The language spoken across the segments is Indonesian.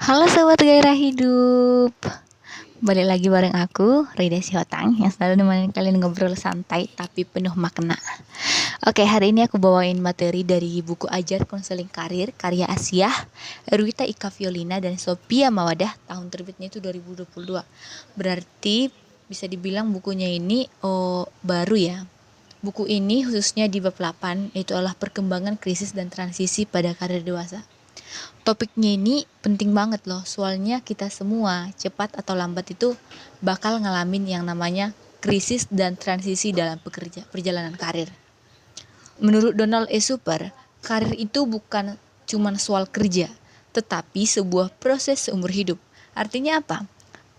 Halo Sobat Gairah Hidup. Balik lagi bareng aku, Rida Sihotang, yang selalu nemenin kalian ngobrol santai tapi penuh makna. Oke, hari ini aku bawain materi dari buku Ajar Konseling Karir karya Asyah, Erwita Ika Violina, dan Sophia Mawadah. Tahun terbitnya itu 2022. Berarti bisa dibilang bukunya ini baru ya. Buku ini khususnya di bab 8, yaitu adalah perkembangan krisis dan transisi pada karir dewasa. Topiknya ini penting banget loh, soalnya kita semua cepat atau lambat itu bakal ngalamin yang namanya krisis dan transisi dalam perjalanan karir. Menurut Donald E. Super, karir itu bukan cuma soal kerja, tetapi sebuah proses seumur hidup. Artinya apa?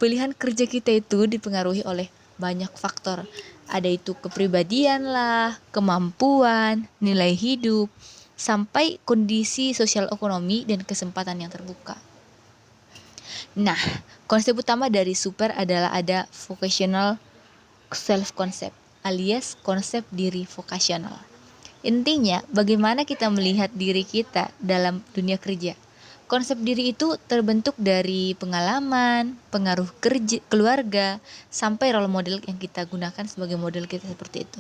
Pilihan kerja kita itu dipengaruhi oleh banyak faktor. Ada itu kepribadian lah, kemampuan, nilai hidup, sampai kondisi sosial ekonomi dan kesempatan yang terbuka. Nah, konsep utama dari Super adalah ada vocational self concept alias konsep diri vokasional. Intinya, bagaimana kita melihat diri kita dalam dunia kerja. Konsep diri itu terbentuk dari pengalaman, pengaruh kerja, keluarga, sampai role model yang kita gunakan sebagai model kita seperti itu.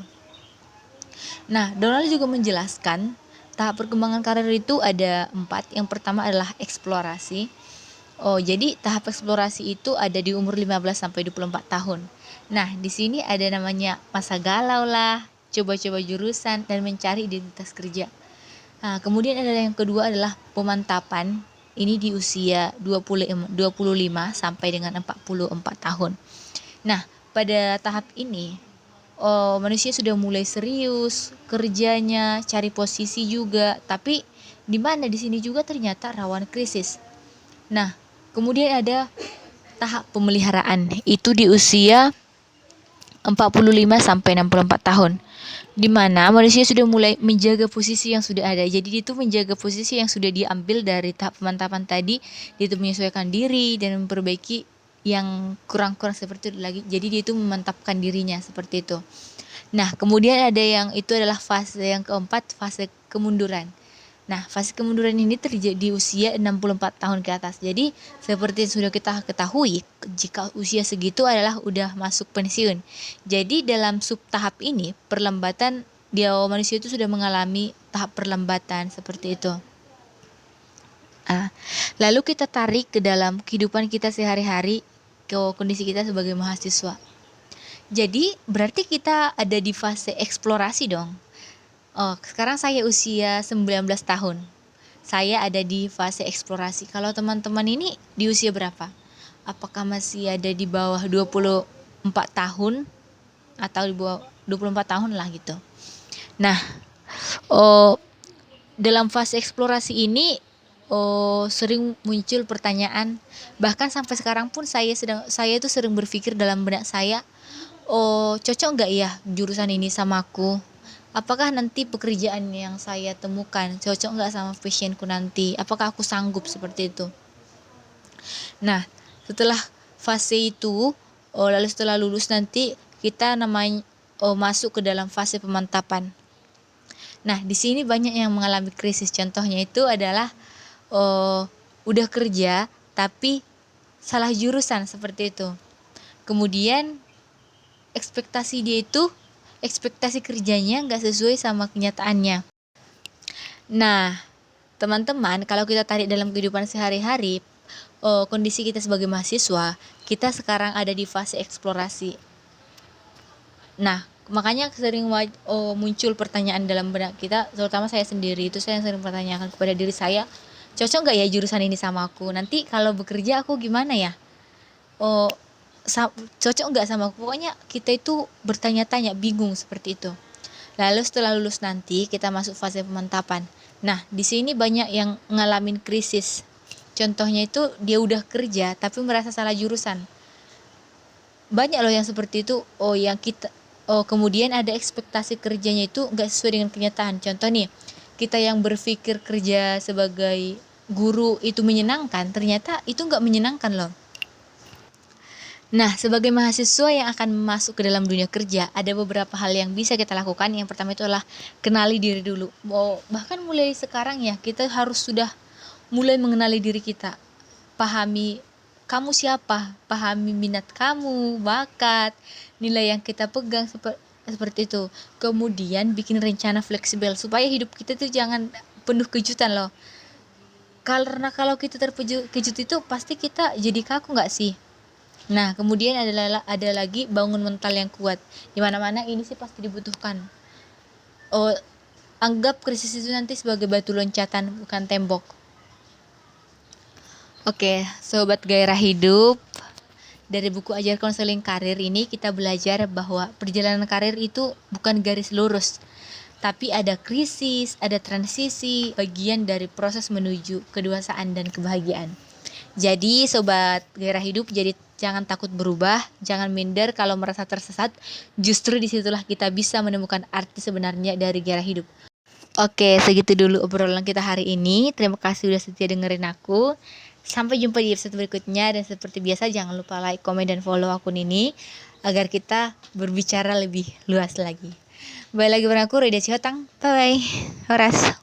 Nah, Donald juga menjelaskan tahap perkembangan karir itu ada 4. Yang pertama adalah eksplorasi. Jadi tahap eksplorasi itu ada di umur 15 sampai 24 tahun. Nah, di sini ada namanya masa galau lah, coba-coba jurusan dan mencari identitas kerja. Nah, kemudian ada yang kedua adalah pemantapan. Ini di usia 25 sampai dengan 44 tahun. Nah, pada tahap ini manusia sudah mulai serius kerjanya, cari posisi juga, tapi di mana di sini juga ternyata rawan krisis. Nah, kemudian ada tahap pemeliharaan, itu di usia 45 sampai 64 tahun. Di mana manusia sudah mulai menjaga posisi yang sudah ada. Jadi itu menjaga posisi yang sudah diambil dari tahap pemantapan tadi, itu menyesuaikan diri dan memperbaiki yang kurang-kurang seperti itu lagi. Jadi dia itu memantapkan dirinya seperti itu. Nah, kemudian ada yang itu adalah fase yang keempat, fase kemunduran. Nah, fase kemunduran ini terjadi di usia 64 tahun ke atas. Jadi, seperti yang sudah kita ketahui, jika usia segitu adalah udah masuk pensiun. Jadi, dalam sub tahap ini, perlambatan manusia itu sudah mengalami tahap perlambatan seperti itu. Lalu kita tarik ke dalam kehidupan kita sehari-hari, ke kondisi kita sebagai mahasiswa. Jadi, berarti kita ada di fase eksplorasi dong. Sekarang saya usia 19 tahun. Saya ada di fase eksplorasi. Kalau teman-teman ini di usia berapa? Apakah masih ada di bawah 24 tahun atau di bawah 24 tahun lah gitu. Nah, dalam fase eksplorasi ini sering muncul pertanyaan, bahkan sampai sekarang pun saya itu sering berpikir dalam benak saya, cocok nggak ya jurusan ini sama aku? Apakah nanti pekerjaan yang saya temukan cocok nggak sama passionku nanti? Apakah aku sanggup seperti itu? Nah, setelah fase itu, lalu setelah lulus nanti kita namanya masuk ke dalam fase pemantapan. Nah, di sini banyak yang mengalami krisis. Contohnya itu adalah udah kerja tapi salah jurusan seperti itu. Kemudian ekspektasi kerjanya nggak sesuai sama kenyataannya. Nah, teman-teman, kalau kita tarik dalam kehidupan sehari-hari, kondisi kita sebagai mahasiswa, kita sekarang ada di fase eksplorasi. Nah, makanya sering muncul pertanyaan dalam benak kita, terutama saya sendiri, itu saya sering pertanyakan kepada diri saya, cocok nggak ya jurusan ini sama aku? Nanti kalau bekerja aku gimana ya? Cocok nggak sama aku? Pokoknya kita itu bertanya-tanya, bingung seperti itu. Lalu setelah lulus nanti kita masuk fase pemantapan. Nah, di sini banyak yang ngalamin krisis. Contohnya itu dia udah kerja tapi merasa salah jurusan. Banyak loh yang seperti itu. Kemudian ada ekspektasi kerjanya itu nggak sesuai dengan kenyataan. Contoh nih, kita yang berpikir kerja sebagai guru itu menyenangkan, ternyata itu nggak menyenangkan loh. Nah, sebagai mahasiswa yang akan masuk ke dalam dunia kerja, ada beberapa hal yang bisa kita lakukan. Yang pertama itu adalah kenali diri dulu. Bahkan mulai sekarang ya, kita harus sudah mulai mengenali diri kita. pahami kamu siapa, pahami minat kamu, bakat, nilai yang kita pegang, seperti itu. Kemudian bikin rencana fleksibel supaya hidup kita tuh jangan penuh kejutan loh. Karena kalau kita terkejut itu pasti kita jadi kaku nggak sih? Nah, kemudian ada lagi bangun mental yang kuat. Di mana-mana ini sih pasti dibutuhkan. Oh, anggap krisis itu nanti sebagai batu loncatan, bukan tembok. Oke, sobat gairah hidup. Dari buku Ajar Konseling Karir ini kita belajar bahwa perjalanan karir itu bukan garis lurus, tapi ada krisis, ada transisi, bagian dari proses menuju kedewasaan dan kebahagiaan. Jadi sobat gairah hidup, jadi jangan takut berubah, jangan minder kalau merasa tersesat. Justru disitulah kita bisa menemukan arti sebenarnya dari gairah hidup. Oke, segitu dulu obrolan kita hari ini. Terima kasih udah setia dengerin aku. Sampai jumpa di episode berikutnya, dan seperti biasa jangan lupa like, komen, dan follow akun ini agar kita berbicara lebih luas lagi. Bye lagi bareng aku, Rida Cihotang. Bye bye. Horas.